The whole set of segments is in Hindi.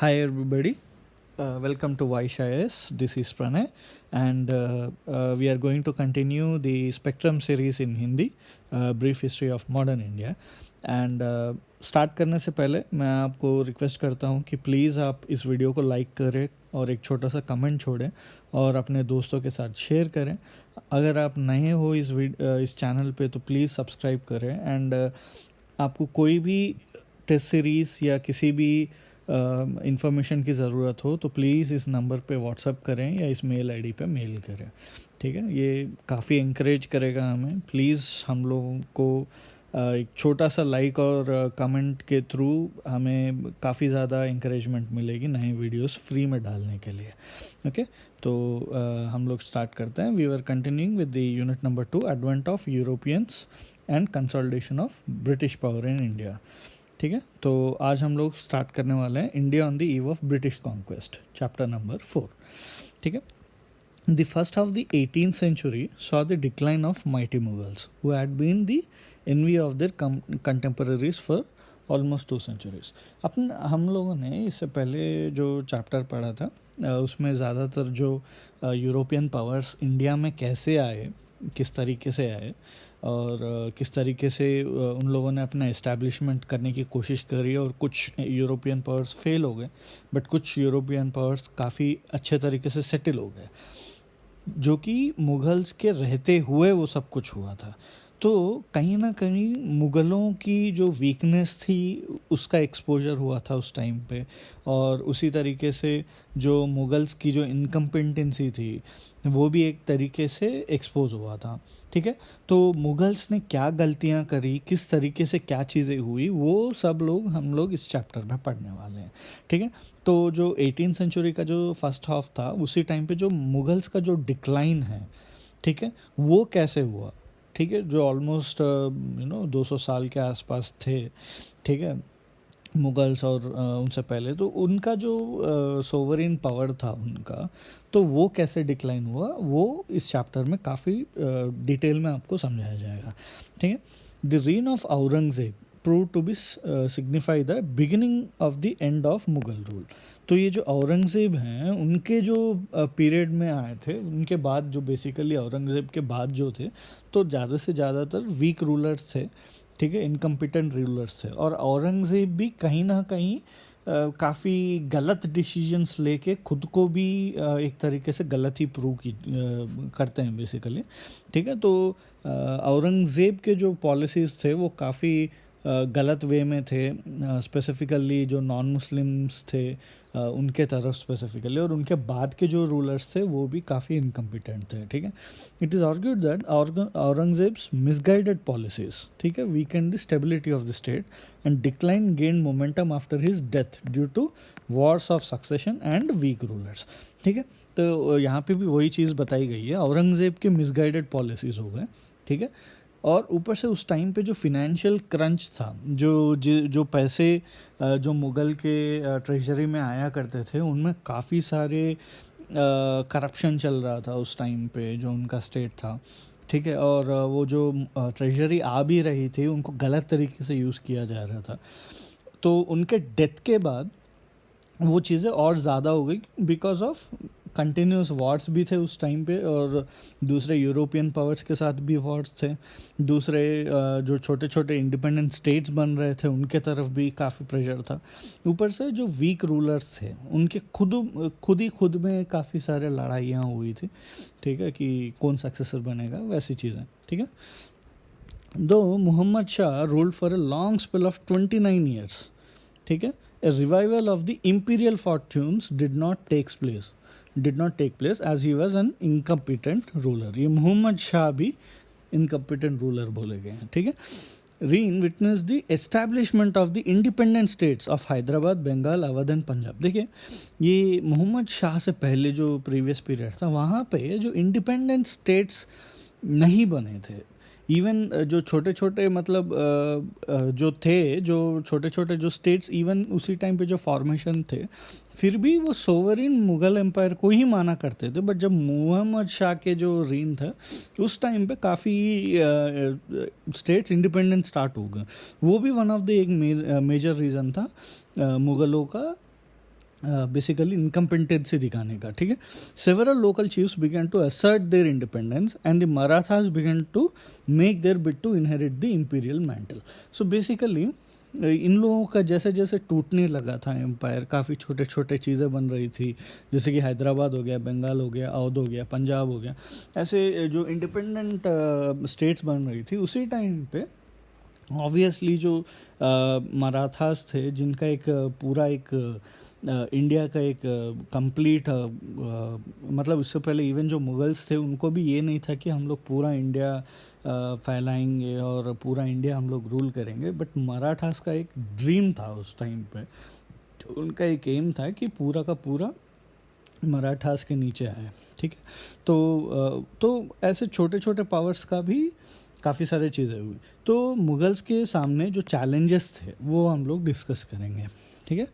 Hi everybody, welcome to YSHIS. This is Pranay, and we are going to continue the Spectrum series in Hindi, Brief History of Modern India. And start करने से पहले मैं आपको रिक्वेस्ट करता हूँ कि प्लीज़ आप इस वीडियो को लाइक करें और एक छोटा सा कमेंट छोड़ें और अपने दोस्तों के साथ शेयर करें. अगर आप नए हो इस चैनल पे तो प्लीज़ सब्सक्राइब करें. एंड आपको कोई भी टेस्ट सीरीज़ या किसी भी इंफॉर्मेशन की ज़रूरत हो तो प्लीज़ इस नंबर पे व्हाट्सअप करें या इस मेल आईडी पे मेल करें. ठीक है, ये काफ़ी इंकरेज करेगा हमें. प्लीज़ हम लोगों को एक छोटा सा लाइक और कमेंट के थ्रू हमें काफ़ी ज़्यादा इंकरेजमेंट मिलेगी नए वीडियोस फ्री में डालने के लिए. ओके, तो हम लोग स्टार्ट करते हैं. We are continuing with the unit number 2, advent of Europeans and consolidation of British power in India. ठीक है, तो आज हम लोग स्टार्ट करने वाले हैं India on the eve of British conquest, chapter number 4. ठीक है. The first half of the 18th century saw the decline of mighty Mughals, who had been the envy of their contemporaries for almost 2 centuries. हम लोगों ने इससे पहले जो चैप्टर पढ़ा था उसमें ज़्यादातर जो यूरोपियन पावर्स इंडिया में कैसे आए, किस तरीके से आए और किस तरीके से उन लोगों ने अपना इस्टेब्लिशमेंट करने की कोशिश करी और कुछ यूरोपियन पावर्स फेल हो गए बट कुछ यूरोपियन पावर्स काफ़ी अच्छे तरीके से सेटल हो गए, जो कि मुग़ल्स के रहते हुए वो सब कुछ हुआ था. तो कहीं ना कहीं मुग़लों की जो वीकनेस थी उसका एक्सपोजर हुआ था उस टाइम पे, और उसी तरीके से जो मुग़ल्स की जो इनकम्पिटेंसी थी वो भी एक तरीके से एक्सपोज हुआ था. ठीक है, तो मुग़ल्स ने क्या गलतियां करी, किस तरीके से क्या चीज़ें हुई, वो सब हम लोग इस चैप्टर में पढ़ने वाले हैं. ठीक है, तो जो 18th सेंचुरी का जो फर्स्ट हाफ था उसी टाइम पे जो मुग़ल्स का जो डिक्लाइन है, ठीक है, वो कैसे हुआ. ठीक है, जो ऑलमोस्ट 200 साल के आसपास थे. ठीक है, मुग़ल्स और उनसे पहले तो उनका जो सोवरेन पावर था उनका, तो वो कैसे डिक्लाइन हुआ वो इस चैप्टर में काफ़ी डिटेल में आपको समझाया जाएगा. ठीक है. The reign of Aurangzeb prove to be signify the beginning of the end of Mughal rule. तो ये जो औरंगज़ेब हैं उनके जो पीरियड में आए थे, उनके बाद जो बेसिकली औरंगज़ेब के बाद जो थे तो ज़्यादा से ज़्यादातर वीक रूलर्स थे. ठीक है, इनकम्पिटेंट रूलर्स थे, और औरंगज़ेब भी कहीं ना कहीं काफ़ी गलत डिसीजंस लेके खुद को भी एक तरीके से गलत ही प्रूव करते हैं बेसिकली. ठीक है, तो औरंगज़ेब के जो पॉलिसीज़ थे वो काफ़ी गलत वे में थे, स्पेसिफ़िकली जो नॉन मुस्लिम्स थे उनके तरफ स्पेसिफिकली, और उनके बाद के जो रूलर्स थे वो भी काफ़ी इनकम्पिटेंट थे. ठीक है, it is argued that Aurangzeb's misguided policies, ठीक है, weakened the stability of the state and decline gain momentum after his death due to wars of succession and weak rulers. ठीक है, तो यहाँ पे भी वही चीज़ बताई गई है, औरंगज़ेब के मिसगाइडेड पॉलिसीज़ हो गए. ठीक है, और ऊपर से उस टाइम पे जो फिनेंशियल क्रंच था, जो पैसे जो मुग़ल के ट्रेजरी में आया करते थे उनमें काफ़ी सारे करप्शन चल रहा था उस टाइम पे जो उनका स्टेट था. ठीक है, और वो जो ट्रेजरी आ भी रही थी उनको गलत तरीके से यूज़ किया जा रहा था. तो उनके डेथ के बाद वो चीज़ें और ज़्यादा हो गई बिकॉज ऑफ कंटिन्यूस वॉर्स भी थे उस टाइम पे, और दूसरे यूरोपियन पावर्स के साथ भी वॉर्स थे. दूसरे जो छोटे छोटे इंडिपेंडेंट स्टेट्स बन रहे थे उनके तरफ भी काफ़ी प्रेशर था. ऊपर से जो वीक रूलर्स थे उनके खुद में काफ़ी सारे लड़ाइयाँ हुई थी. ठीक है, कि कौन सक्सेसर बनेगा, वैसी चीज़ें. ठीक है, though Mohammad Shah ruled for a long spell of 29 years. ठीक है, a revival of the imperial fortunes did not take place as he was an incompetent ruler. ये मोहम्मद शाह भी incompetent ruler बोले गए हैं. ठीक है, reign witness the establishment of the independent states of Hyderabad, Bengal, Awadh and Punjab. देखिए, ये मोहम्मद शाह से पहले जो प्रीवियस पीरियड था वहाँ पे जो इंडिपेंडेंट स्टेट्स नहीं बने थे. इवन जो छोटे छोटे मतलब जो थे, जो छोटे छोटे जो स्टेट्स इवन उसी टाइम पे जो फॉर्मेशन थे फिर भी वो सोवरिन मुग़ल एम्पायर को ही माना करते थे. बट जब मोहम्मद शाह के जो रीन था उस टाइम पे काफ़ी स्टेट्स इंडिपेंडेंट स्टार्ट हो गए. वो भी वन ऑफ द एक मेजर रीज़न था मुग़लों का बेसिकली इनकम्पिटेंसी दिखाने का, ठीक है. Several local chiefs began to assert their independence and the Marathas began to make their bid to inherit the imperial mantle. So basically इन लोगों का जैसे जैसे टूटने लगा था एम्पायर, काफ़ी छोटे छोटे चीज़ें बन रही थी, जैसे कि हैदराबाद हो गया, बंगाल हो गया, अवध हो गया, पंजाब हो गया, ऐसे जो इंडिपेंडेंट स्टेट्स बन रही थी, उसी टाइम पे ऑब्वियसली जो मराठास थे, जिनका एक पूरा एक इंडिया का एक कंप्लीट मतलब इससे पहले इवन जो मुगल्स थे उनको भी ये नहीं था कि हम लोग पूरा इंडिया फैलाएंगे और पूरा इंडिया हम लोग रूल करेंगे, बट मराठास का एक ड्रीम था उस टाइम पे. उनका एक एम था कि पूरा का पूरा मराठास के नीचे आए, ठीक है. तो ऐसे छोटे छोटे पावर्स का भी काफ़ी सारे चीज़ें हुई. तो मुगल्स के सामने जो चैलेंजेस थे वो हम लोग डिस्कस करेंगे, ठीक है.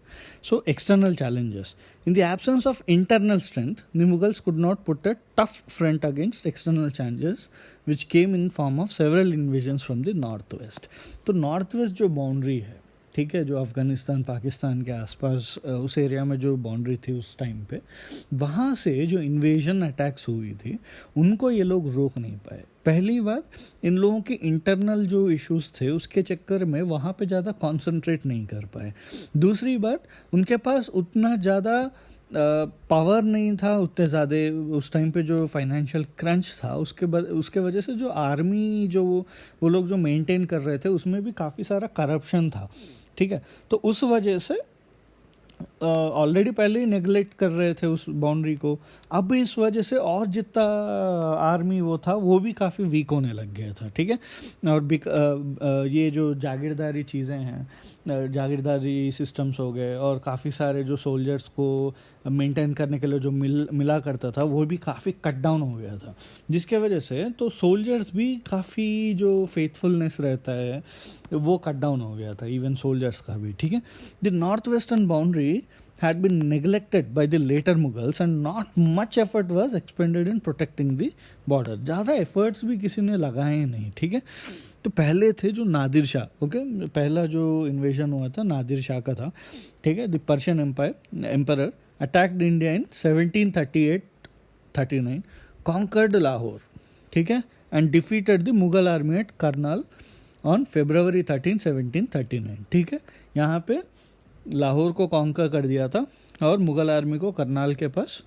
So external challenges. In the absence of internal strength the Mughals could not put a tough front against external challenges which came in form of several invasions from the north west. तो नॉर्थ वेस्ट जो बाउंड्री है, ठीक है, जो अफ़गानिस्तान पाकिस्तान के आसपास उस एरिया में जो बाउंड्री थी उस टाइम पे, वहाँ से जो इन्वेजन अटैक्स हुई थी उनको ये लोग रोक नहीं पाए. पहली बात, इन लोगों के इंटरनल जो इश्यूज थे उसके चक्कर में वहाँ पे ज़्यादा कॉन्सेंट्रेट नहीं कर पाए. दूसरी बात, उनके पास उतना ज़्यादा पावर नहीं था, उतने ज़्यादा उस टाइम पे जो फाइनेंशियल क्रंच था उसके वजह से जो आर्मी जो वो लोग जो मेंटेन कर रहे थे उसमें भी काफ़ी सारा करप्शन था, ठीक है. तो उस वजह से ऑलरेडी पहले ही नेग्लेक्ट कर रहे थे उस बाउंड्री को. अब इस वजह से और जितना आर्मी वो था वो भी काफ़ी वीक होने लग गया था, ठीक है. और ये जो जागीरदारी चीज़ें हैं, जागीरदारी सिस्टम्स हो गए, और काफ़ी सारे जो सोल्जर्स को मेंटेन करने के लिए जो मिला करता था वो भी काफ़ी कट डाउन हो गया था, जिसके वजह से तो सोल्जर्स भी काफ़ी जो फेथफुलनेस रहता है वो कट डाउन हो गया था, इवन सोल्जर्स का भी, ठीक है. The north western boundary had been neglected by the later Mughals and not much effort was expended in protecting the border. ज़्यादा efforts भी किसी ने लगाए नहीं, ठीक है. तो पहले थे जो नादिर शाह, ओके, पहला जो इन्वेजन हुआ था नादिर शाह का था, ठीक है. The Persian empire attacked India in 1738-39, conquered Lahore, ठीक है, and defeated the Mughal army at Karnal on February 13, 1739, ठीक है. यहाँ पे लाहौर को कॉन्कर कर दिया था और मुग़ल आर्मी को करनाल के पास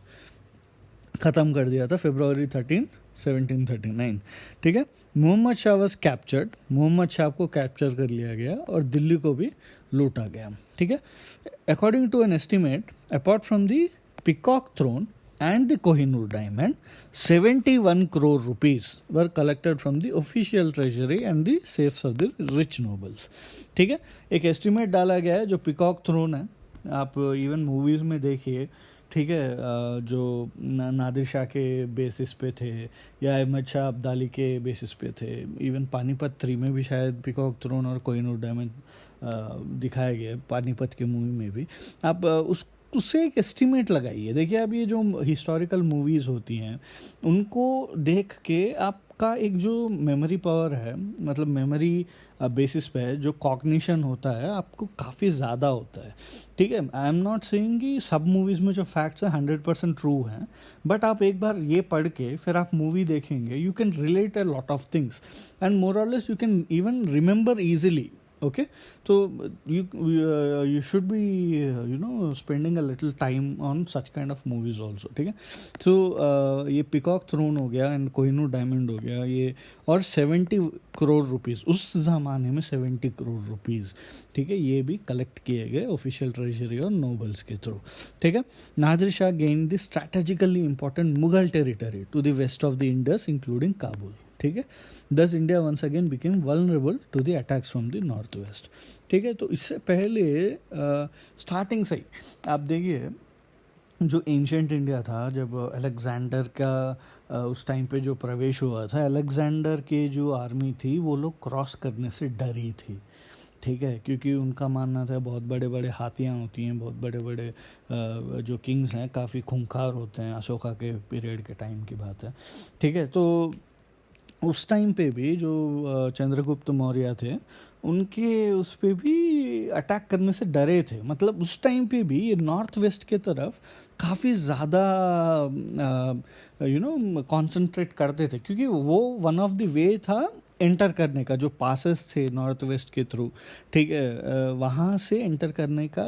ख़त्म कर दिया था February 13, 1739, ठीक है. मोहम्मद शाह वॉज कैप्चर्ड, मोहम्मद शाह को कैप्चर कर लिया गया और दिल्ली को भी लूटा गया, ठीक है. According to an estimate, apart from the peacock throne and the Kohinoor diamond, 71 crore rupees were collected from the official treasury and the safes of the rich nobles, ठीक है. एक एस्टिमेट डाला गया है, जो पिकॉक थ्रोन है, आप इवन मूवीज़ में देखिए, ठीक है, जो नादिर शाह के बेसिस पे थे या अहमद शाह अब्दाली के बेसिस पे थे. इवन पानीपत 3 में भी शायद पिकॉक थ्रोन और कोहिनूर डायमंड दिखाया गया है, पानीपत के मूवी में भी. आप उससे एक एस्टिमेट लगाइए. देखिए, अब ये जो हिस्टोरिकल मूवीज़ होती हैं उनको देख के आपका एक जो मेमोरी पावर है, मतलब मेमोरी बेसिस पे है, जो कॉग्निशन होता है आपको काफ़ी ज़्यादा होता है, ठीक है. आई एम नॉट सेइंग कि सब मूवीज़ में जो फैक्ट्स हैं 100% ट्रू हैं, बट आप एक बार ये पढ़ के फिर आप मूवी देखेंगे, you can relate a lot of things and more or less you can even remember easily, okay. So you should be spending a little time on such kind of movies also, ठीक है. So ये पिकॉक थ्रोन हो गया एंड कोहिनूर डायमंड हो गया, ये और 70 करोड़ रुपीज़ उस ज़माने में, 70 करोड़ रुपीज़, ठीक है, ये भी कलेक्ट किए गए ऑफिशियल ट्रेजरी और नोबल्स के थ्रू, ठीक है. Nadir Shah gained the strategically important Mughal territory to the west of the Indus including Kabul, ठीक है. Thus India once again became vulnerable to the attacks from the north west, ठीक है. तो इससे पहले स्टार्टिंग से ही आप देखिए, जो एंशंट इंडिया था, जब अलेक्जेंडर का उस टाइम पे जो प्रवेश हुआ था, अलेक्जेंडर के जो आर्मी थी वो लोग क्रॉस करने से डरी थी, ठीक है, क्योंकि उनका मानना था बहुत बड़े बड़े हाथियाँ होती हैं, बहुत बड़े बड़े जो किंग्स हैं काफ़ी खूंखार होते हैं, अशोका के पीरियड के टाइम की बात है, ठीक है. तो उस टाइम पे भी जो चंद्रगुप्त मौर्य थे उनके उस पर भी अटैक करने से डरे थे। मतलब उस टाइम पे भी ये नॉर्थ वेस्ट के तरफ काफ़ी ज़्यादा कंसंट्रेट करते थे, क्योंकि वो वन ऑफ द वे था एंटर करने का, जो पासेस थे नॉर्थ वेस्ट के थ्रू, ठीक है, वहाँ से एंटर करने का।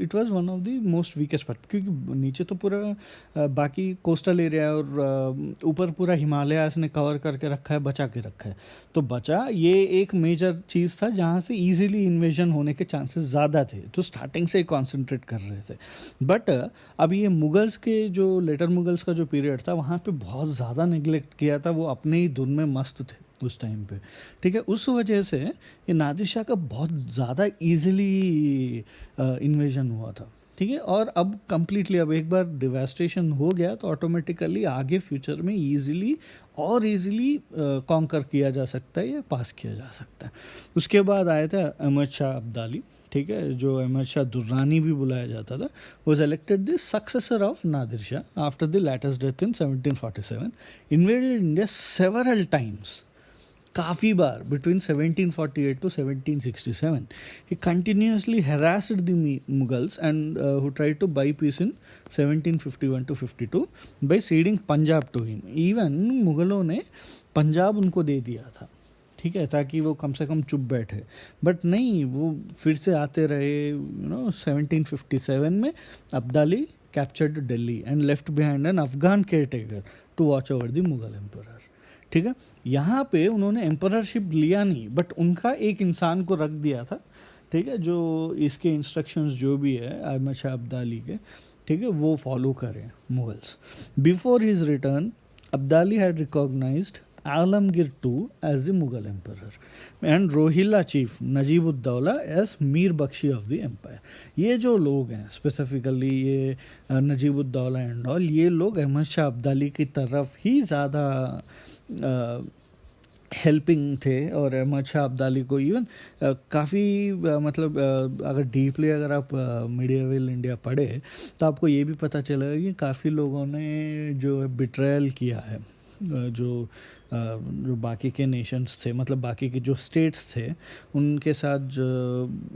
It was one of the most weakest part, क्योंकि नीचे तो पूरा बाकी कोस्टल एरिया और ऊपर पूरा हिमालयास ने कवर करके रखा है, बचा के रखा है। तो बचा ये एक मेजर चीज़ था जहाँ से इजीली इन्वेजन होने के चांसेस ज़्यादा थे, तो स्टार्टिंग से कॉन्सेंट्रेट कर रहे थे। बट अब ये मुगल्स के जो लेटर मुगल्स का जो पीरियड था, वहाँ पे बहुत ज़्यादा निगलेक्ट किया था, वो अपने ही धुन में मस्त थे उस टाइम पे, ठीक है। उस वजह से ये नादिर शाह का बहुत ज़्यादा इजीली इन्वेजन हुआ था, ठीक है। और अब कम्प्लीटली, अब एक बार डिवास्टेशन हो गया तो ऑटोमेटिकली आगे फ्यूचर में इजीली कॉन्कर किया जा सकता है या पास किया जा सकता है। उसके बाद आया था अहमद शाह अब्दाली, ठीक है, जो अहमद शाह दुर्रानी भी बुलाया जाता था, was elected the successor of Nadir Shah after the latest death in 1747, invaded India several times, काफ़ी बार, between 1748 to 1767. He continuously harassed the Mughals and who tried to buy peace in 1751 to 52 by ceding Punjab to him. Even मुग़लों ने पंजाब उनको दे दिया था, ठीक है, ताकि वो कम से कम चुप बैठे। बट नहीं, वो फिर से आते रहे। 1757 में Abdali captured Delhi and left behind an Afghan caretaker to watch over the Mughal emperor, ठीक है। यहाँ पे उन्होंने एम्पररशिप लिया नहीं, बट उनका एक इंसान को रख दिया था, ठीक है, जो इसके इंस्ट्रक्शंस जो भी है अहमद शाह अब्दाली के, ठीक है, वो फॉलो करें Mughals. Before his return Abdali had recognised Alamgir II as the Mughal emperor and Rohilla chief Najibuddaula as Mir Bakhshi of the empire. ये जो लोग हैं स्पेसिफिकली, ये नजीबुद्दौला एंड ऑल, ये लोग अहमद शाह अब्दाली की तरफ ही ज़्यादा हेल्पिंग थे। और अहमद शाह अब्दाली को इवन काफ़ी मतलब अगर डीपली अगर आप मिडिएवल इंडिया पढ़े तो आपको ये भी पता चलेगा कि काफ़ी लोगों ने जो बिट्रायल किया है, जो बाकी के नेशंस थे, मतलब बाकी के जो स्टेट्स थे, उनके साथ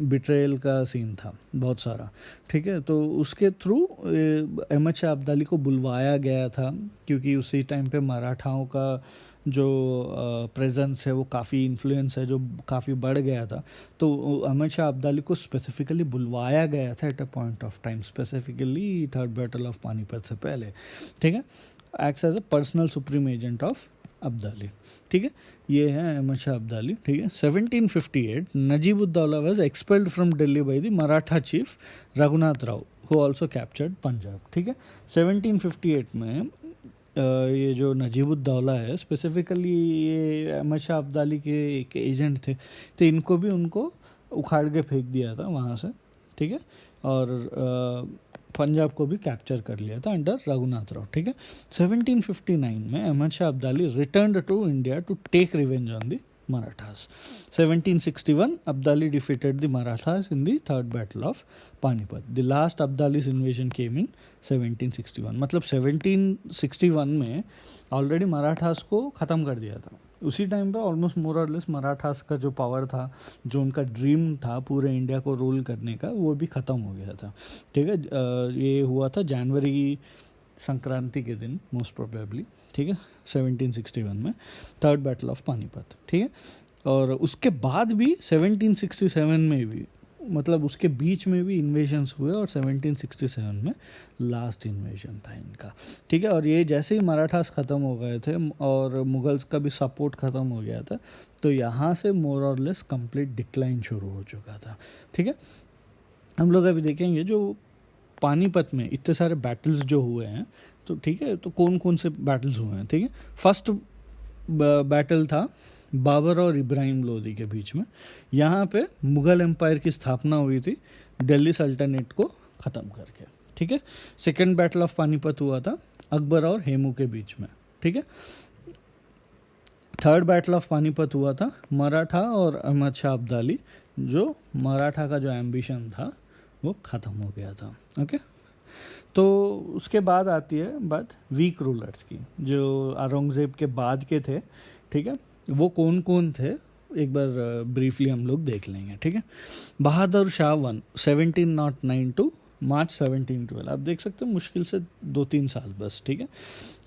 बिट्रेयल का सीन था बहुत सारा, ठीक है। तो उसके थ्रू अहमद शाह अब्दाली को बुलवाया गया था, क्योंकि उसी टाइम पे मराठाओं का जो प्रेजेंस है, वो काफ़ी इन्फ्लुएंस है, जो काफ़ी बढ़ गया था। तो अहमद शाह अब्दाली को स्पेसिफिकली बुलवाया गया था at a point of time, specifically third battle of Panipat से पहले, ठीक है, acts as a personal supreme agent of Abdali, ठीक है। ये है अहमद शाह अब्दाली, ठीक है। 1758 Najibuddaula was expelled from Delhi by the Maratha chief Raghunath Rao who also captured Punjab, ठीक है। 1758 में ये जो नजीबुद्दौला है, स्पेसिफिकली ये अहमद शाह अब्दाली के एक एजेंट थे, तो इनको भी उनको उखाड़ के फेंक दिया था वहाँ से, ठीक है। और पंजाब को भी कैप्चर कर लिया था अंडर रघुनाथ राव, ठीक है। 1759 में Ahmad Shah Abdali returned to India to take revenge on the Marathas. 1761 Abdali defeated the Marathas in the third battle of Panipat. The last Abdali's invasion came in 1761। मतलब 1761 में ऑलरेडी मराठास को ख़त्म कर दिया था। उसी टाइम पे almost more or less Marathas का जो पावर था, जो उनका ड्रीम था पूरे इंडिया को रूल करने का, वो भी ख़त्म हो गया था, ठीक है। ये हुआ था जनवरी संक्रांति के दिन मोस्ट प्रोबेबली, ठीक है, 1761 में थर्ड बैटल ऑफ पानीपत, ठीक है। और उसके बाद भी 1767 में भी, मतलब उसके बीच में भी इन्वेजन्स हुए, और 1767 में लास्ट इन्वेजन था इनका, ठीक है। और ये जैसे ही मराठास ख़त्म हो गए थे और मुगल्स का भी सपोर्ट ख़त्म हो गया था, तो यहाँ से मोर और लेस कंप्लीट डिक्लाइन शुरू हो चुका था, ठीक है। हम लोग अभी देखेंगे जो पानीपत में इतने सारे बैटल्स जो हुए हैं, तो ठीक है, तो कौन कौन से बैटल्स हुए हैं, ठीक है। फर्स्ट बैटल था बाबर और इब्राहिम लोदी के बीच में। यहाँ पे मुग़ल एम्पायर की स्थापना हुई थी दिल्ली सल्तनत को ख़त्म करके, ठीक है। सेकेंड बैटल ऑफ पानीपत हुआ था अकबर और हेमू के बीच में, ठीक है। थर्ड बैटल ऑफ पानीपत हुआ था मराठा और अहमद शाह अब्दाली, जो मराठा का जो एम्बिशन था वो ख़त्म हो गया था, ओके। तो उसके बाद आती है बात वीक रूलर्स की, जो औरंगज़ेब के बाद के थे, ठीक है। वो कौन कौन थे एक बार ब्रीफली हम लोग देख लेंगे, ठीक है। बहादुर शाह 1 1709 टू मार्च 1712, आप देख सकते हैं मुश्किल से 2-3 साल बस, ठीक है।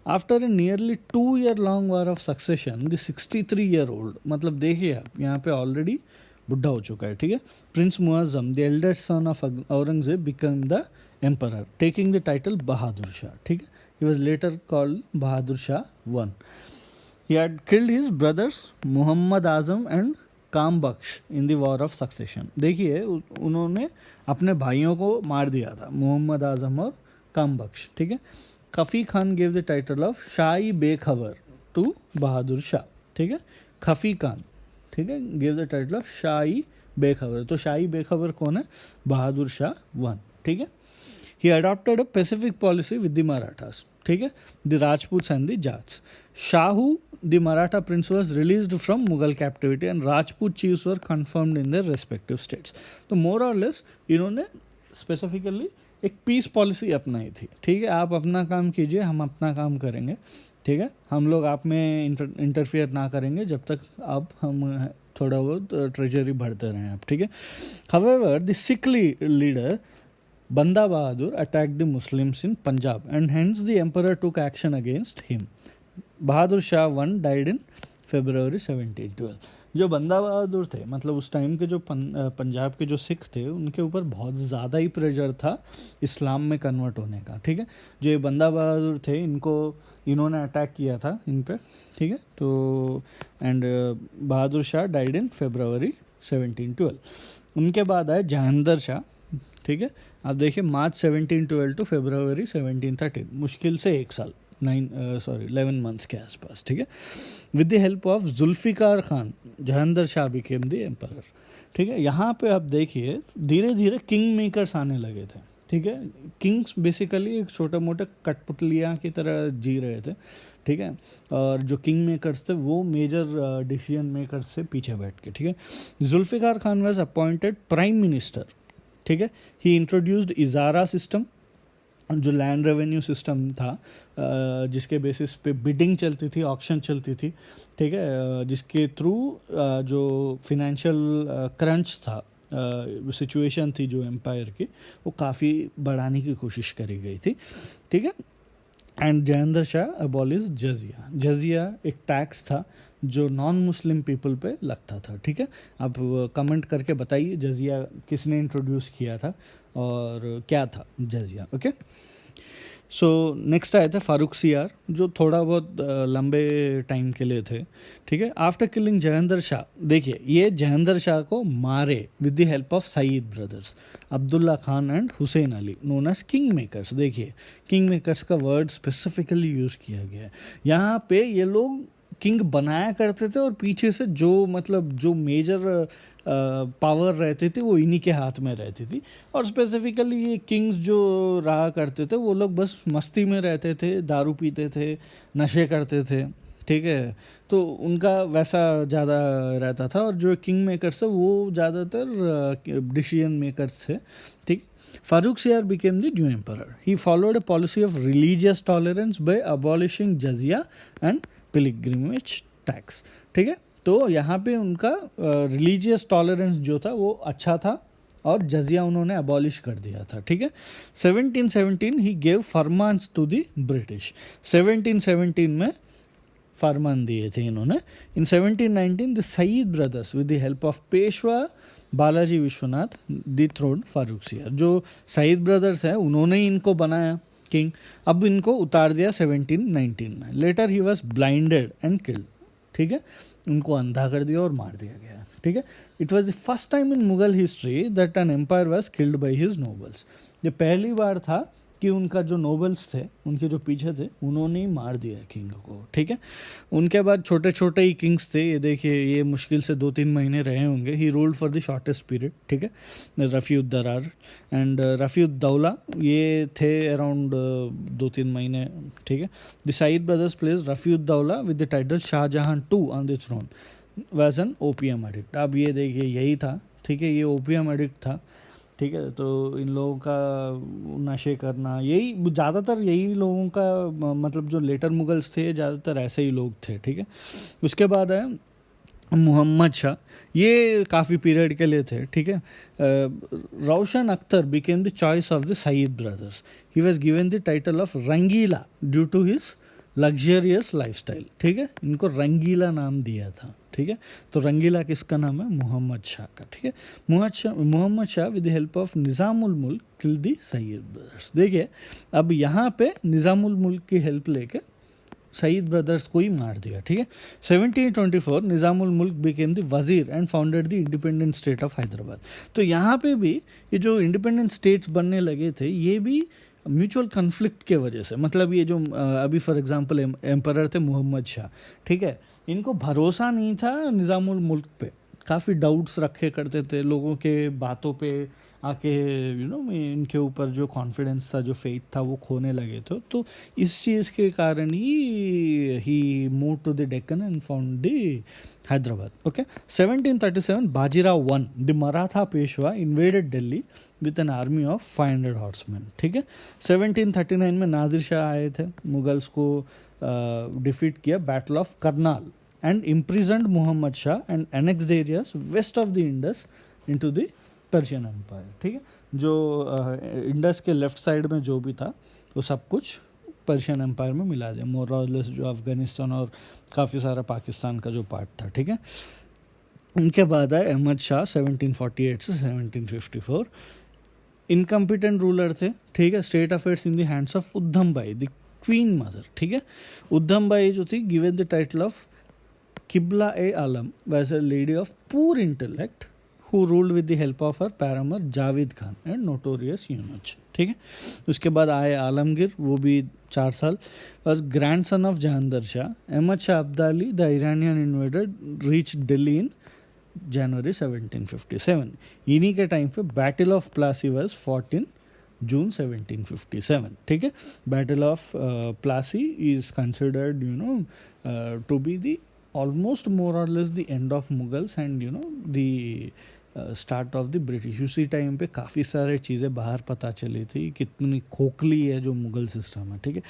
After a nearly 2 year long war of succession the 63-year-old, मतलब देखिए आप यहाँ पे ऑलरेडी बुढ़ा हो चुका है, ठीक है। Prince Muazzam the eldest son of Aurangzeb became the emperor taking the title Bahadur Shah, ठीक है। He was later called Bahadur Shah 1. He had killed his brothers Mohammad Azam and Kam Bakhsh in the war of succession. देखिए उन्होंने अपने भाइयों को मार दिया था, मोहम्मद आजम और काम बख्श, ठीक है। Khafi Khan gave the title of Shahi Bekhabar to बहादुर शाह, ठीक है। खफी खान, ठीक है, give the title of Shahi बेखबर। तो शाही बेखबर कौन है? बहादुर शाह 1, ठीक है। He adopted a pacific policy with the Marathas, ठीक है, the Rajputs and the Jats. Shahu the Maratha prince was released from Mughal captivity and Rajput chiefs were confirmed in their respective states. तो मोर और लेस इन्होंने स्पेसिफिकली एक पीस पॉलिसी अपनाई थी, ठीक है। आप अपना काम कीजिए, हम अपना काम करेंगे, ठीक है। हम लोग आप में इंटरफियर ना करेंगे जब तक आप हम थोड़ा बहुत ट्रेजरी भरते रहें आप, ठीक है। However the Sikh leader Banda Bahadur attacked the Muslims in Punjab and hence the emperor took action against him. Bahadur Shah 1 died in February 1712. जो बंदा बहादुर थे, मतलब उस टाइम के जो पंजाब के जो सिख थे उनके ऊपर बहुत ज़्यादा ही प्रेशर था इस्लाम में कन्वर्ट होने का, ठीक है। जो ये बंदा बहादुर थे इन्होंने अटैक किया था इन पे, ठीक है। तो and Bahadur Shah died in February 1712. उनके बाद आए जहांगीर शाह, ठीक है। आप देखिए मार्च 1712 टू February 1713, मुश्किल से 1 साल 11 months के आसपास, ठीक है। With the help of Zulfikar Khan Jahangir Shah became the emperor, ठीक है। यहाँ पे आप देखिए धीरे धीरे किंग मेकर्स आने लगे थे, ठीक है। किंग्स बेसिकली एक छोटा मोटा कठपुतलियाँ की तरह जी रहे थे, ठीक है। और जो किंग मेकर्स थे वो मेजर डिसीजन मेकर्स से पीछे बैठ के, ठीक है। Zulfikar Khan was appointed prime minister, ठीक है। ही इंट्रोड्यूस्ड इजारा सिस्टम, जो लैंड रेवेन्यू सिस्टम था, जिसके बेसिस पे बिडिंग चलती थी, ऑक्शन चलती थी, ठीक है। जिसके थ्रू जो फिनेंशियल क्रंच था, सिचुएशन थी जो एम्पायर की, वो काफ़ी बढ़ाने की कोशिश करी गई थी, ठीक है। And Jahangir Shah abolish jizya. जजिया एक टैक्स था जो नॉन मुस्लिम पीपल पे लगता था, ठीक है। आप कमेंट करके बताइए जजिया किसने इंट्रोड्यूस किया था और क्या था जजिया, ओके। सो नेक्स्ट आए थे फारूक सियार, जो थोड़ा बहुत लंबे टाइम के लिए थे, ठीक है। आफ्टर किलिंग जहांगीर शाह, देखिए ये जहांगीर शाह को मारे with the help of Sayyid brothers Abdullah Khan and Hussain Ali, known as king makers. देखिए किंग मेकर्स का वर्ड स्पेसिफिकली यूज़ किया गया है यहाँ पे. ये लोग किंग बनाया करते थे और पीछे से जो मेजर पावर रहती थी वो इन्हीं के हाथ में रहती थी. और स्पेसिफिकली ये किंग्स जो रहा करते थे वो लोग बस मस्ती में रहते थे, दारू पीते थे, नशे करते थे, ठीक है. तो उनका वैसा ज़्यादा रहता था. और जो किंग मेकर्स थे वो ज़्यादातर डिसीजन मेकर्स थे, ठीक. फारूक सियार became the new emperor. He followed a policy of religious tolerance by abolishing jizya and pilgrimage tax, ठीक है. तो यहाँ पे उनका रिलीजियस टॉलरेंस जो था वो अच्छा था और जजिया उन्होंने अबॉलिश कर दिया था, ठीक है. 1717 he gave farmans to the British. 1717 में फरमान दिए थे इन्होंने. In 1719 the Syed brothers with the help of Peshwa Balaji Vishwanath dethroned Farrukh Siyar. जो सईद ब्रदर्स हैं उन्होंने ही इनको बनाया किंग. अब इनको उतार दिया 1719 में. Later he was blinded and killed, ठीक है. उनको अंधा कर दिया और मार दिया गया, ठीक है. It was the first time in Mughal history that an empire was killed by his nobles. ये पहली बार था कि उनका जो नोबल्स थे, उनके जो पीछे थे, उन्होंने ही मार दिया किंग को, ठीक है. उनके बाद छोटे छोटे ही किंग्स थे. ये देखिए ये मुश्किल से 2-3 महीने रहे होंगे. He ruled for the shortest period, ठीक है. रफ़ीउद्दरार एंड रफ़ीउद्दौला ये थे अराउंड 2-3 महीने, ठीक है. The Syed brothers place Rafiuddaula with the title Shahjahan II on the throne was an opium addict. अब ये देखिए यही था, ठीक है. ये ओपीएम एडिक्ट था, ठीक है. तो इन लोगों का नशे करना, यही ज़्यादातर यही लोगों का, मतलब जो लेटर मुगल्स थे ज़्यादातर ऐसे ही लोग थे, ठीक है. उसके बाद है मोहम्मद शाह, ये काफ़ी पीरियड के लिए थे, ठीक है। Roshan Akhtar became the choice of the Syed brothers. He was given the title of Rangila due to his luxurious lifestyle, ठीक है। इनको रंगीला नाम दिया था, ठीक है। तो रंगीला किसका नाम है? मोहम्मद शाह का, ठीक है। Mohammad Shah with the help of Nizamul Mulk kill the Syed brothers. देखिए अब यहाँ पे निज़ामुल मुल्क की हेल्प लेके सईद ब्रदर्स को ही मार दिया, ठीक है। 1724 निज़ामुल मुल्क बिकेम द वजीर and founded the independent state of Hyderabad. तो यहाँ पे भी ये जो इंडिपेंडेंट स्टेट्स बनने लगे थे, ये भी म्यूचुअल कन्फ्लिक्ट के वजह से, मतलब ये जो अभी फॉर एग्जांपल एम्परर थे मोहम्मद शाह, ठीक है, इनको भरोसा नहीं था निज़ामुल मुल्क पे, काफ़ी डाउट्स रखे करते थे, लोगों के बातों पे आके इनके ऊपर जो कॉन्फिडेंस था, जो फेथ था, वो खोने लगे थे। तो इस चीज़ के कारण he move to the Deccan and found the Hyderabad. Okay, 1737 Bajirao one the Maratha Peshwa invaded Delhi with an army of 500 horseman, ठीक है। 1739 में नादिर शाह आए थे, मुगल्स को डिफीट किया, battle of Karnal, and imprisoned Muhammad Shah and annexed areas west of the Indus into the Persian Empire, ठीक है। जो इंडस के लेफ्ट साइड में जो भी था वो सब कुछ पर्शियन एम्पायर में मिला दिया, मोर और लेस जो अफगानिस्तान और काफ़ी सारा पाकिस्तान का जो पार्ट था, ठीक है। उनके बाद आए अहमद शाह 1748 से 1754, इनकम्पिटेंट रूलर थे, ठीक है। State affairs in the hands of उद्धम बाई द क्वीन मदर, ठीक है। उद्धम बाई जो थी given the title of Qibla Alam was a lady of poor intellect who ruled with the help of her paramour Javed Khan and notorious eunuch, ठीक है। उसके बाद आए आलमगीर, वो भी 4 साल, was grandson of Jahandar Shah. Ahmad Shah Abdali, the Iranian invader, reached Delhi in January 1757. इन्हीं के टाइम पे battle of Plassey was fought in June 1757, ठीक है। Battle of Plassey is considered to be the almost more or less the end of Mughals and the start of the British. उसी टाइम पे काफ़ी सारे चीज़ें बाहर पता चली थी, कितनी खोखली है जो मुग़ल सिस्टम है, ठीक है।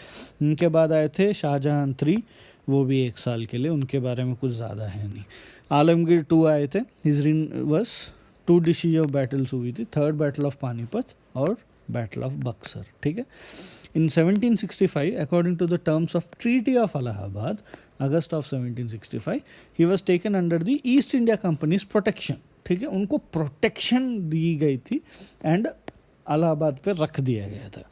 उनके बाद आए थे शाहजहां 3, वो भी 1 साल के लिए, उनके बारे में कुछ ज़्यादा है नहीं। आलमगीर 2 आए थे, his rain was 2 decision battles हुई थी, 3rd बैटल ऑफ पानीपत और बैटल ऑफ बक्सर, ठीक है। In 1765, according to the terms of Treaty of Allahabad, August of 1765, he was taken under the East India Company's protection, ठीक है। उनको प्रोटेक्शन दी गई थी एंड अलाहाबाद पे रख दिया गया था,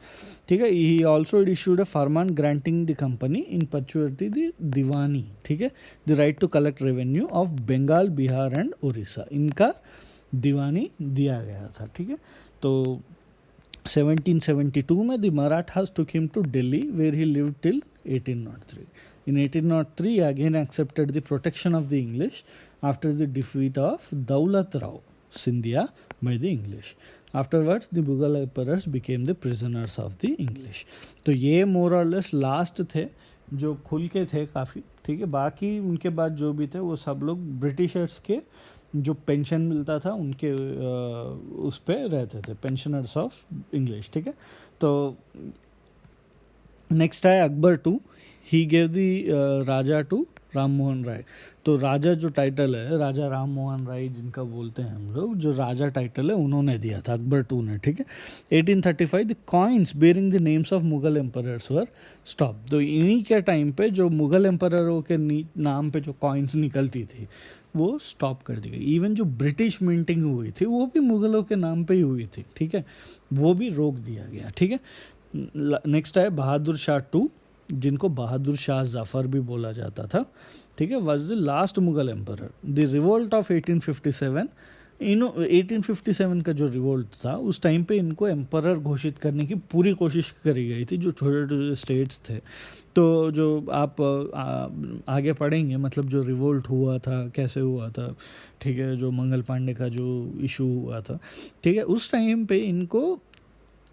ठीक है। He also issued a farman granting the company in perpetuity the diwani, ठीक है, the right to collect revenue of Bengal, Bihar and Orissa, इनका दीवानी दिया गया था, ठीक है। तो 1772 में the Marathas took him to Delhi where he lived till 1803. In 1803 he again accepted the protection of the English after the defeat of Daulat Rao Scindia by the English. Afterwards the Mughal emperors became the prisoners of the English. तो ये more or less last थे जो खुल के थे काफ़ी, ठीक है। बाकी उनके बाद जो भी थे वो सब लोग ब्रिटिशर्स के जो पेंशन मिलता था उनके उस पे रहते थे, पेंशनर्स ऑफ इंग्लिश, ठीक है। तो नेक्स्ट है Akbar 2, he gave the Raja to Ram Mohan Roy. तो राजा जो टाइटल है, राजा राम मोहन राय जिनका बोलते हैं हम लोग, जो राजा टाइटल है उन्होंने दिया था अकबर 2 ने, ठीक है। 1835 the coins bearing the names of Mughal emperors were stop. तो इन्हीं के टाइम पे जो मुगल एम्पररों के नाम पे जो कॉइन्स निकलती थी वो स्टॉप कर दी गई। इवन जो ब्रिटिश मिंटिंग हुई थी वो भी मुगलों के नाम पे ही हुई थी, ठीक है, वो भी रोक दिया गया, ठीक है। नेक्स्ट है बहादुर शाह 2, जिनको बहादुर शाह जफ़र भी बोला जाता था, ठीक है, was the last Mughal emperor. The revolt of 1857, 1857 का जो रिवोल्ट था उस टाइम पे इनको एम्परर घोषित करने की पूरी कोशिश करी गई थी, जो छोटे छोटे स्टेट्स थे। तो जो आप आगे पढ़ेंगे, मतलब जो रिवोल्ट हुआ था कैसे हुआ था, ठीक है, जो मंगल पांडे का जो इशू हुआ था, ठीक है, उस टाइम पे इनको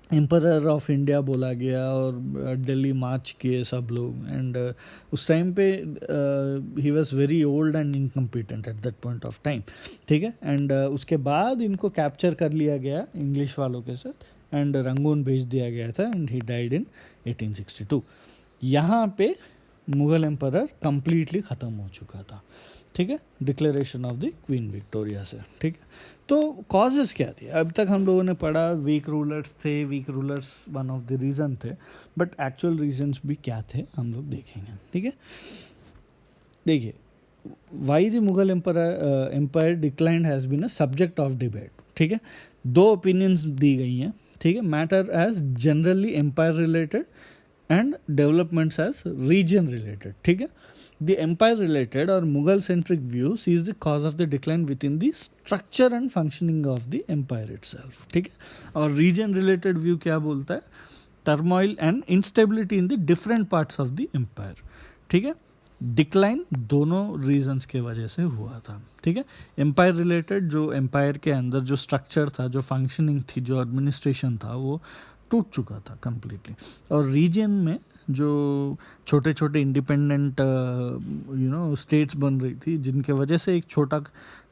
एम्परर ऑफ इंडिया बोला गया और दिल्ली मार्च किए सब लोग। एंड उस टाइम पे he was very old and incompetent at that point of time, ठीक है। एंड उसके बाद इनको कैप्चर कर लिया गया इंग्लिश वालों के साथ एंड रंगून भेज दिया गया था एंड ही डाइड इन 1862। यहाँ पे मुग़ल एम्परर कम्प्लीटली ख़त्म हो चुका था, ठीक है, declaration of the queen Victoria से। ठीक है, तो कॉजेस क्या थे? अब तक हम लोगों ने पढ़ा वीक रूलर्स थे, weak rulers one of the reason थे, बट एक्चुअल रीजंस भी क्या थे हम लोग देखेंगे। ठीक है, देखिए, why the Mughal empire declined has been a subject of debate. ठीक है, दो ओपिनियंस दी गई हैं। ठीक है, matter as generally empire related and developments as region related. ठीक है, the empire related or Mughal centric view sees the cause of the decline within the structure and functioning of the empire itself. ठीक है, और region related view क्या बोलता है? Turmoil and instability in the different parts of the empire. ठीक है, डिक्लाइन दोनों रीजंस के वजह से हुआ था। ठीक है, एम्पायर रिलेटेड, जो एम्पायर के अंदर जो स्ट्रक्चर था, जो फंक्शनिंग थी, जो एडमिनिस्ट्रेशन था, वो टूट चुका था कम्प्लीटली। और रीजन में जो छोटे छोटे इंडिपेंडेंट स्टेट्स बन रही थी, जिनके वजह से एक छोटा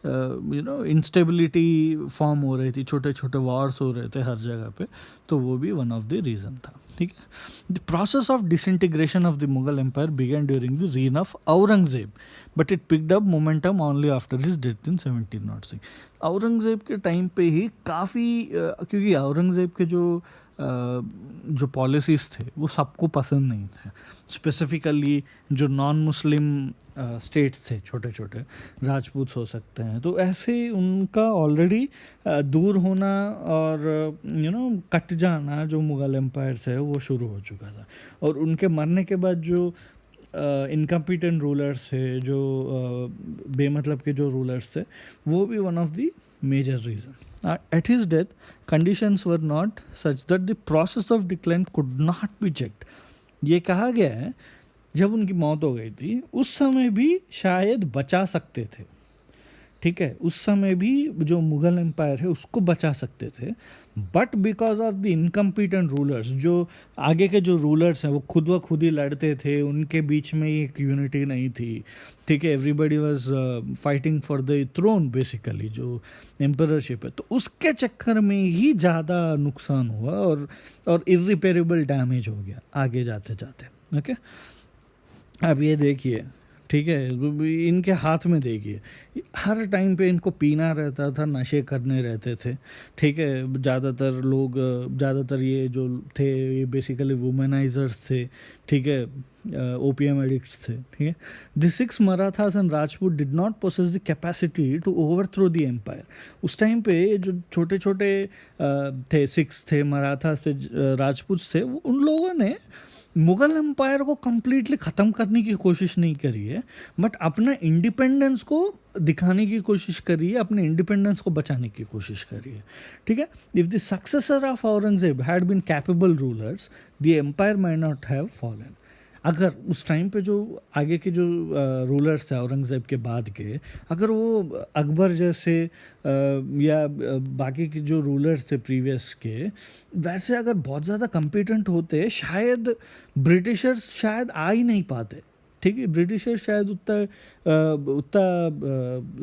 इंस्टेबिलिटी फॉर्म हो रही थी, छोटे छोटे वॉर्स हो रहे थे हर जगह पे, तो वो भी वन ऑफ द रीज़न था। ठीक है, the process of disintegration of the Mughal empire began during the reign of Aurangzeb, but it picked up momentum only after his death in 1706। Aurangzeb के टाइम पे ही काफ़ी, क्योंकि औरंगजेब के जो पॉलिसीज़ थे वो सबको पसंद नहीं थे, स्पेसिफिकली जो नॉन मुस्लिम स्टेट्स थे, छोटे छोटे राजपूत हो सकते हैं, तो ऐसे उनका ऑलरेडी दूर होना और कट जाना जो मुग़ल एम्पायर से वो शुरू हो चुका था। और उनके मरने के बाद जो इनकम्पिटेंट रूलर्स थे, जो बेमतलब के जो रूलर्स थे, वो भी one of the major reason. At his death, conditions were not such that the process of decline could not be checked. ये कहा गया है जब उनकी मौत हो गई थी उस समय भी शायद बचा सकते थे। ठीक है, उस समय भी जो मुग़ल एम्पायर है उसको बचा सकते थे, but because of the incompetent rulers, जो आगे के जो रूलर्स हैं वो खुद व खुद ही लड़ते थे, उनके बीच में एक यूनिटी नहीं थी। ठीक है, everybody was fighting for the throne basically, जो एम्पररशिप है, तो उसके चक्कर में ही ज़्यादा नुकसान हुआ और इर्रिपेरेबल डैमेज हो गया आगे जाते जाते। ओके, अब ये देखिए, ठीक है, इनके हाथ में देखिए, हर टाइम पे इनको पीना रहता था, नशे करने रहते थे। ठीक है, ज़्यादातर ये जो थे ये बेसिकली वुमेनाइजर्स थे। ठीक है, ओपियम एडिक्ट्स थे। ठीक है, the 6 Marathas and Rajput did not possess the capacity to overthrow the empire. उस टाइम पे जो छोटे छोटे थे, 6 थे, मराठास थे, राजपूत थे, उन लोगों ने मुग़ल एम्पायर को कम्प्लीटली ख़त्म करने की कोशिश नहीं करी है, बट अपना इंडिपेंडेंस को दिखाने की कोशिश करी है, अपने इंडिपेंडेंस को बचाने की कोशिश करी है। ठीक है, if the successor of Aurangzeb had been capable rulers, the empire might not have fallen. अगर उस टाइम पे जो आगे के जो रूलर्स थे औरंगज़ेब के बाद के, अगर वो अकबर जैसे या बाकी के जो रूलर्स थे प्रीवियस के, वैसे अगर बहुत ज़्यादा कम्पिटेंट होते, शायद ब्रिटिशर्स शायद आ ही नहीं पाते। ठीक है, ब्रिटिशर्स शायद उतना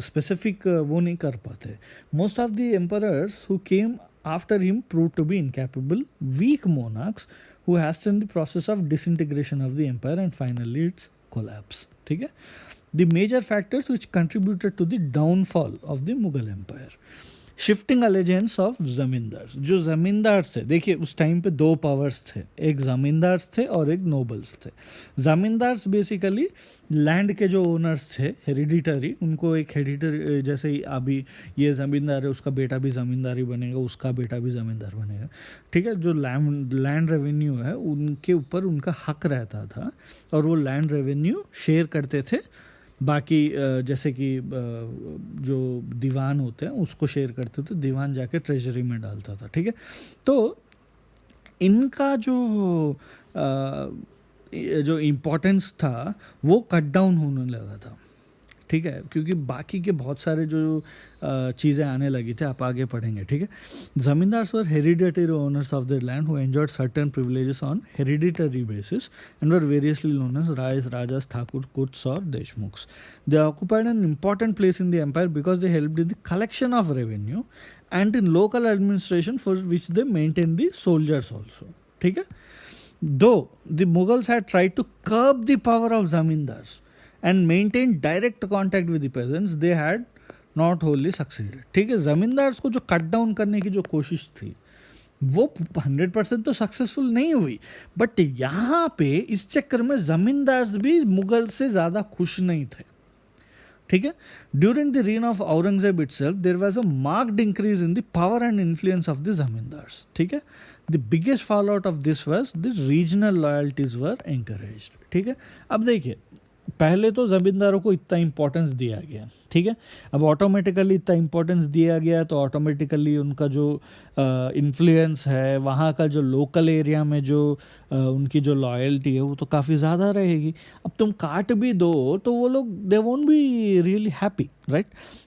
स्पेसिफिक वो नहीं कर पाते। Most of the emperors who came after him prove to be incapable, weak monarchs who hastened the process of disintegration of the empire and finally its collapse. ठीक है, the major factors which contributed to the downfall of the Mughal empire, shifting allegiance of zamindars. जो ज़मींदार थे, देखिए उस टाइम पे 2 पावर्स थे, एक ज़मींदार्स थे और एक नोबल्स थे। ज़मींदार्स बेसिकली लैंड के जो ओनर्स थे, हेरिडिटरी, उनको एक हेरिडिटरी, जैसे ही अभी ये ज़मींदार है उसका बेटा भी ज़मींदारी बनेगा, उसका बेटा भी ज़मींदार बनेगा। ठीक है, जो लैंड रेवेन्यू है उनके ऊपर उनका हक रहता था और वो लैंड रेवेन्यू शेयर करते थे बाकी, जैसे कि जो दीवान होते हैं उसको शेयर करते थे, दीवान जाके ट्रेजरी में डालता था। ठीक है, तो इनका जो इम्पोर्टेंस था वो कट डाउन होने लगा था। ठीक है, क्योंकि बाकी के बहुत सारे जो चीज़ें आने लगी थी, आप आगे पढ़ेंगे। ठीक है, zamindars were hereditary owners of the land who enjoyed certain privileges on hereditary basis and were variously known as Rais, Rajas, Thakur, Khuts or Deshmukhs. They occupied an important place in the empire because they helped in the collection of revenue and in local administration for which they maintain the soldiers also. ठीक है, though the Mughals had tried to curb the power of zamindars and maintained direct contact with the peasants, they had not wholly succeeded. ठीक है, जमींदार्स को जो कट डाउन करने की जो कोशिश थी वो 100% तो सक्सेसफुल नहीं हुई, बट यहाँ पे इस चक्कर में जमींदार्स भी मुगल से ज़्यादा खुश नहीं थे. ठीक है, during the reign of Aurangzeb itself there was a marked increase in the power and influence of the zamindars. ठीक है, the biggest fall out of this was the regional loyalties were encouraged. ठीक है, अब देखिए पहले तो ज़मींदारों को इतना इम्पोर्टेंस दिया गया. ठीक है, अब ऑटोमेटिकली इतना इम्पोर्टेंस दिया गया तो ऑटोमेटिकली उनका जो इन्फ्लुएंस है, वहाँ का जो लोकल एरिया में जो उनकी जो लॉयल्टी है वो तो काफ़ी ज़्यादा रहेगी. अब तुम काट भी दो तो वो लोग they won't be really happy, right.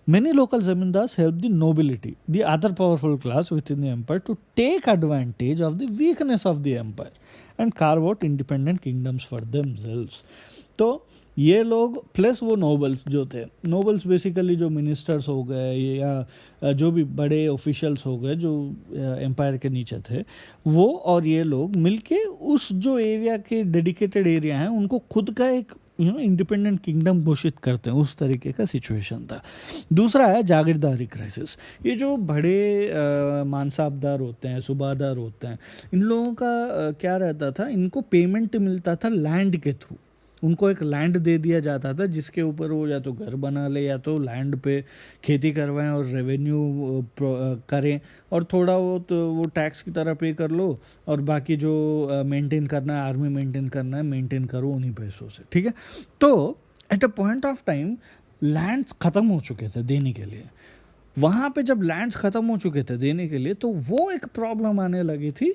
Many local zamindars help the nobility, the other powerful class within the empire to take advantage of the weakness of the empire and carve out independent kingdoms for themselves. तो ये लोग प्लस वो नोबल्स जो थे, नोबल्स बेसिकली जो मिनिस्टर्स हो गए या जो भी बड़े ऑफिशियल्स हो गए जो एम्पायर के नीचे थे, वो और ये लोग मिलके उस जो एरिया के डेडिकेटेड एरिया हैं उनको खुद का एक इंडिपेंडेंट किंगडम घोषित करते हैं. उस तरीके का सिचुएशन था. दूसरा है जागीरदारी क्राइसिस. ये जो बड़े मानसाबदार होते हैं, सूबादार होते हैं, इन लोगों का क्या रहता था, इनको पेमेंट मिलता था लैंड के थ्रू. उनको एक लैंड दे दिया जाता था जिसके ऊपर वो या तो घर बना ले या तो लैंड पे खेती करवाएं और रेवेन्यू करें, और थोड़ा वो टैक्स की तरह पे कर लो, और बाकी जो मेंटेन करना है, आर्मी मेंटेन करना है, मेंटेन करो उन्हीं पैसों से. ठीक है, तो eight a point of time lands ख़त्म हो चुके थे देने के लिए. वहाँ पे जब लैंड्स ख़त्म हो चुके थे देने के लिए तो वो एक प्रॉब्लम आने लगी थी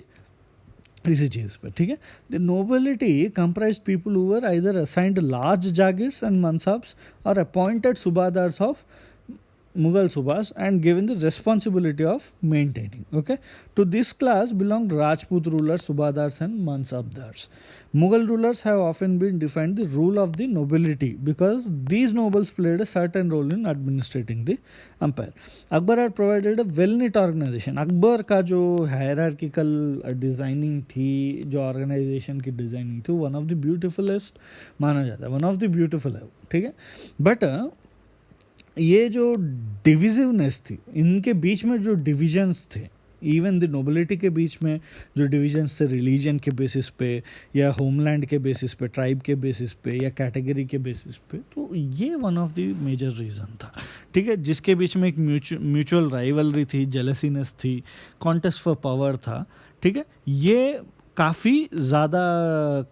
इसी चीज़ पे. ठीक है, the nobility comprised people who were either assigned large jagirs and mansabs or appointed subadars of Mughal subas and given the responsibility of maintaining. Okay, to this class belong Rajput rulers, subadars and mansabdars. Mughal rulers have often been defined the rule of the nobility because these nobles played a certain role in administrating the empire. Akbar had provided a well-knit organization. Akbar का जो hierarchical designing थी, जो organization की designing थी, one of the beautifulest माना जाता है, one of the beautiful है, ठीक है. But ये जो डिविजिवनेस थी, इनके बीच में जो डिविजन्स थे, इवन द नोबिलिटी के बीच में जो डिविजन्स थे रिलीजन के बेसिस पे या होमलैंड के बेसिस पे, ट्राइब के बेसिस पे या कैटेगरी के बेसिस पे, तो ये one of the major reason था. ठीक है, जिसके बीच में एक म्यूचुअल राइवलरी थी, जेलसीनेस थी, कॉन्टेस्ट फॉर पावर था. ठीक है, ये काफ़ी ज़्यादा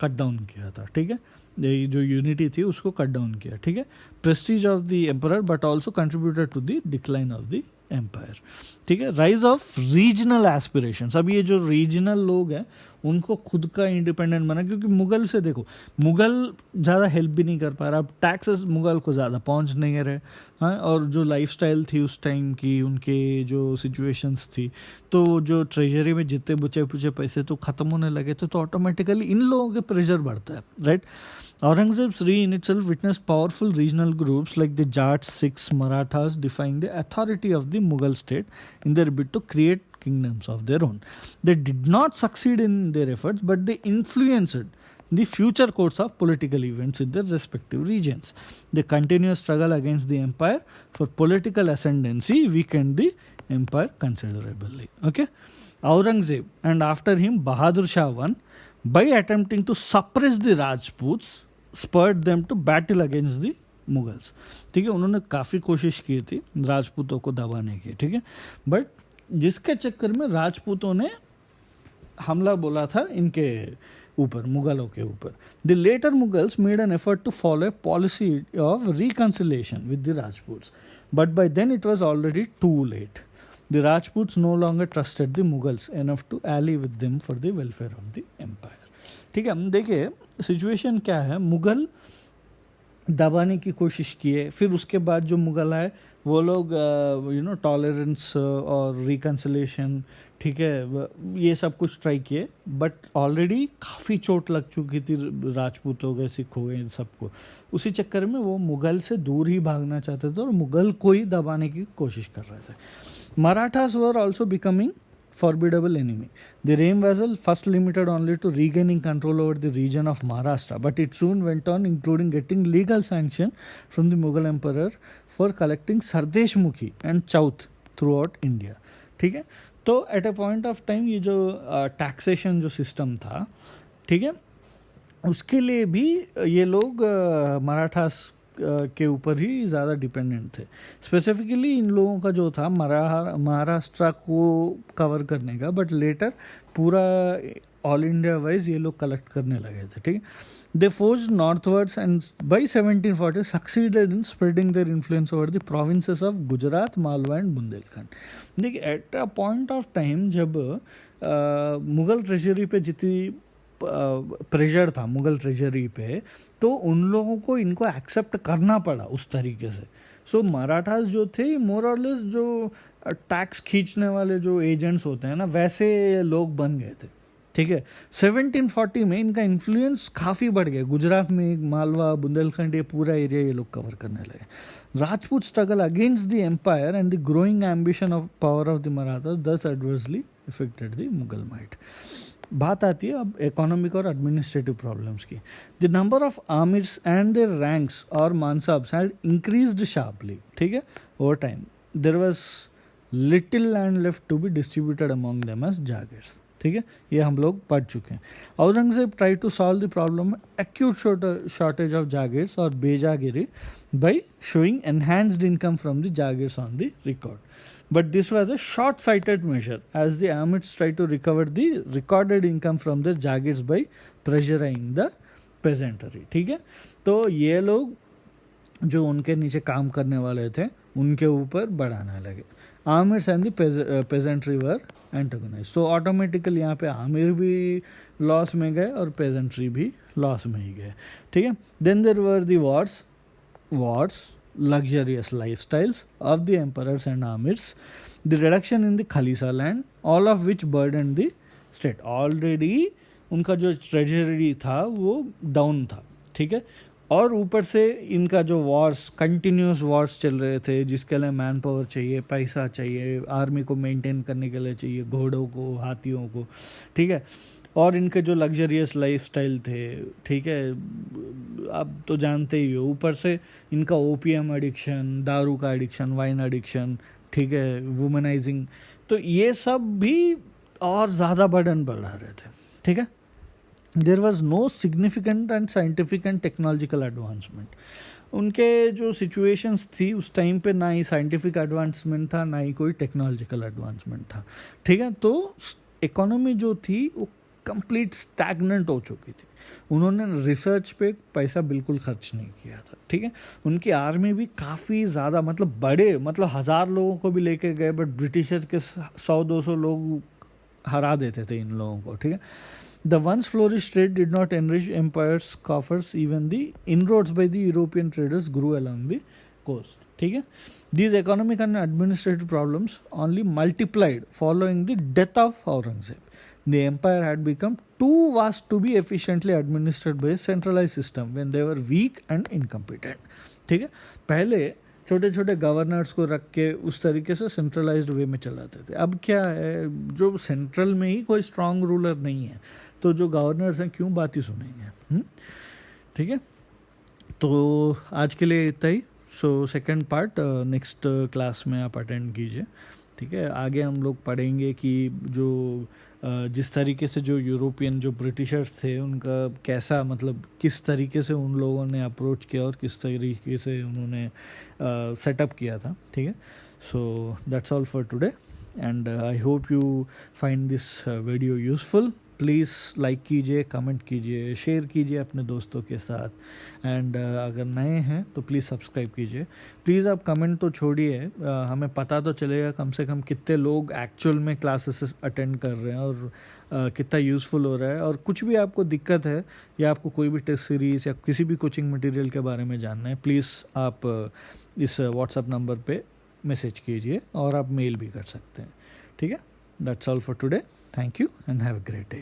कट डाउन किया था. ठीक है, जो यूनिटी थी उसको कट डाउन किया. ठीक है, prestige of the emperor but also contributed to the decline of the empire. ठीक है, राइज ऑफ रीजनल एस्पिरेशंस. अब ये जो रीजनल लोग हैं उनको खुद का इंडिपेंडेंट बना, क्योंकि मुगल से देखो, मुगल ज़्यादा हेल्प भी नहीं कर पा रहा, अब टैक्सेस मुगल को ज़्यादा पहुंच नहीं रहे. हाँ, और जो लाइफस्टाइल थी उस टाइम की, उनके जो सिचुएशंस थी, तो जो ट्रेजरी में जितने बचे पुचे पैसे तो ख़त्म होने लगे थे, तो ऑटोमेटिकली इन लोगों के प्रेशर बढ़ता है, right. Aurangzeb's reign itself witnessed powerful regional groups like the Jats, Sikhs, Marathas defying the authority of the Mughal state in their bid to create kingdoms of their own. They did not succeed in their efforts, but they influenced the future course of political events in their respective regions. The continuous struggle against the empire for political ascendancy weakened the empire considerably. Okay, Aurangzeb and after him Bahadur Shah I, by attempting to suppress the Rajputs, spurred them to battle against the Mughals. ठीक है, उन्होंने काफ़ी कोशिश की थी राजपूतों को दबाने की. ठीक है, बट जिसके चक्कर में राजपूतों ने हमला बोला था इनके ऊपर, मुगलों के ऊपर. The later Mughals made an effort to follow a policy of reconciliation with the Rajputs, but by then it was already too late. The Rajputs no longer trusted the Mughals enough to ally with them for the welfare of the empire. ठीक है, हम देखिए सिचुएशन क्या है. मुगल दबाने की कोशिश किए, फिर उसके बाद जो मुगल आए वो लोग टॉलरेंस और रिकन्सिलेशन, ठीक है, ये सब कुछ ट्राई किए, बट ऑलरेडी काफ़ी चोट लग चुकी थी राजपूत हो गए, सिख हो गए, इन सबको. उसी चक्कर में वो मुगल से दूर ही भागना चाहते थे और मुगल को ही दबाने की कोशिश कर रहे थे. Marathas were also becoming formidable enemy. The Reim vassal first limited only to regaining control over the region of Maharashtra, but it soon went on, including getting legal sanction from the Mughal emperor for collecting Sardesh Mukhi and Chauth throughout India. ठीक है, तो eight a point of time ये जो टैक्सेशन जो सिस्टम था, ठीक है, उसके लिए भी ये लोग मराठास के ऊपर ही ज़्यादा डिपेंडेंट थे. स्पेसिफिकली इन लोगों का जो था महाराष्ट्र को कवर करने का, बट लेटर पूरा ऑल इंडिया वाइज ये लोग कलेक्ट करने लगे थे. ठीक है, they forced northwards and by 1740 succeeded in spreading their influence over the provinces of Gujarat, Malwa and Bundelkhand. देखिए, at a point of time जब मुग़ल ट्रेजरी पे जितनी प्रेशर था मुग़ल ट्रेजरी पे, तो उन लोगों को इनको एक्सेप्ट करना पड़ा उस तरीके से. सो मराठास जो थे मोर और लेस जो टैक्स खींचने वाले जो एजेंट्स होते हैं ना, वैसे लोग बन गए थे. ठीक है, 1740 में इनका इन्फ्लुएंस काफ़ी बढ़ गया. गुजरात में मालवा, बुंदेलखंड, ये पूरा एरिया ये लोग कवर करने लगे. Rajput struggle against the empire and the growing ambition of power of the Marathas thus adversely affected the Mughal might. बात आती है अब इकोनॉमिक और एडमिनिस्ट्रेटिव प्रॉब्लम्स की. The number of amirs and their ranks or mansabs had increased sharply. ठीक है, over time there was little land left to be distributed among them as jagirs. ठीक है, ये हम लोग पढ़ चुके हैं. Aurangzeb try to solve the problem acute shortage of jagirs और bejagiri by showing enhanced income from the jagirs on the record. But this was a short-sighted measure, as the Amirs tried to recover the recorded income from their jagirs by pressuring the peasantry. ठीक है, तो ये लोग जो उनके नीचे काम करने वाले थे उनके ऊपर बढ़ाने लगे. Amirs and the peasantry were antagonized. So automatically यहाँ पे आमिर भी लॉस में गए और पेजेंट्री भी लॉस में ही गए. ठीक है, then there were the wars, luxurious lifestyles of the emperors and amirs, the reduction in the Khalisa land, all of which burdened the state. Already उनका जो ट्रेजरी था वो डाउन था. ठीक है, और ऊपर से इनका जो वॉर्स, कंटिन्यूस वॉर्स चल रहे थे, जिसके लिए मैन पावर चाहिए, पैसा चाहिए, आर्मी को मेंटेन करने के लिए चाहिए, घोड़ों को, हाथियों को. ठीक है, और इनके जो लग्जरियस लाइफस्टाइल थे. ठीक है, आप तो जानते ही हो. ऊपर से इनका ओपीएम एडिक्शन, दारू का एडिक्शन, वाइन एडिक्शन. ठीक है, वुमनाइजिंग, तो ये सब भी और ज़्यादा बर्डन बढ़ा रहे थे. ठीक है, there was no significant and scientific and technological advancement. उनके जो सिचुएशंस थी उस टाइम पे, ना ही साइंटिफिक एडवांसमेंट था, ना ही कोई टेक्नोलॉजिकल एडवांसमेंट था. ठीक है, तो इकोनॉमी जो थी वो कंप्लीट स्टैगनेंट हो चुकी थी. उन्होंने रिसर्च पे पैसा बिल्कुल खर्च नहीं किया था. ठीक है, उनकी आर्मी भी काफ़ी ज़्यादा, मतलब बड़े, मतलब 1000 लोगों को भी लेके गए, बट ब्रिटिशर के 100-200 लोग हरा देते थे इन लोगों को. ठीक है, the once flourish trade did not enrich empire's coffers, even the inroads by the European traders grew along the coast. ठीक है, these economic and administrative problems only multiplied following the death of Aurangzeb. The empire had become too vast to be efficiently administered by a centralized system when they were weak and incompetent. ठीक है, पहले छोटे छोटे गवर्नर्स को रख के उस तरीके से सेंट्रलाइज्ड वे में चलाते थे. अब क्या है, जो सेंट्रल में ही कोई स्ट्रांग रूलर नहीं है, तो जो गवर्नर्स हैं क्यों बात ही सुनेंगे. ठीक है, तो आज के लिए इतना ही. So second part next class में आप अटेंड कीजिए. ठीक है, आगे हम लोग पढ़ेंगे कि जो जिस तरीके से जो यूरोपियन जो ब्रिटिशर्स थे उनका कैसा, मतलब किस तरीके से उन लोगों ने अप्रोच किया और किस तरीके से उन्होंने सेटअप किया था. ठीक है, so that's all for today and I hope you find this video useful. Please like कीजिए, कमेंट कीजिए, शेयर कीजिए अपने दोस्तों के साथ. एंड अगर नए हैं तो प्लीज़ सब्सक्राइब कीजिए. प्लीज़ आप कमेंट तो छोड़िए, हमें पता तो चलेगा कम से कम कितने लोग एक्चुअल में क्लासेस अटेंड कर रहे हैं और कितना यूज़फुल हो रहा है. और कुछ भी आपको दिक्कत है या आपको कोई भी टेस्ट सीरीज़ या किसी भी कोचिंग मटेरियल के बारे में जानना है, प्लीज़ आप इस व्हाट्सएप नंबर पे मैसेज कीजिए और आप मेल भी कर सकते हैं. ठीक है, that's all for today. Thank you and have a great day.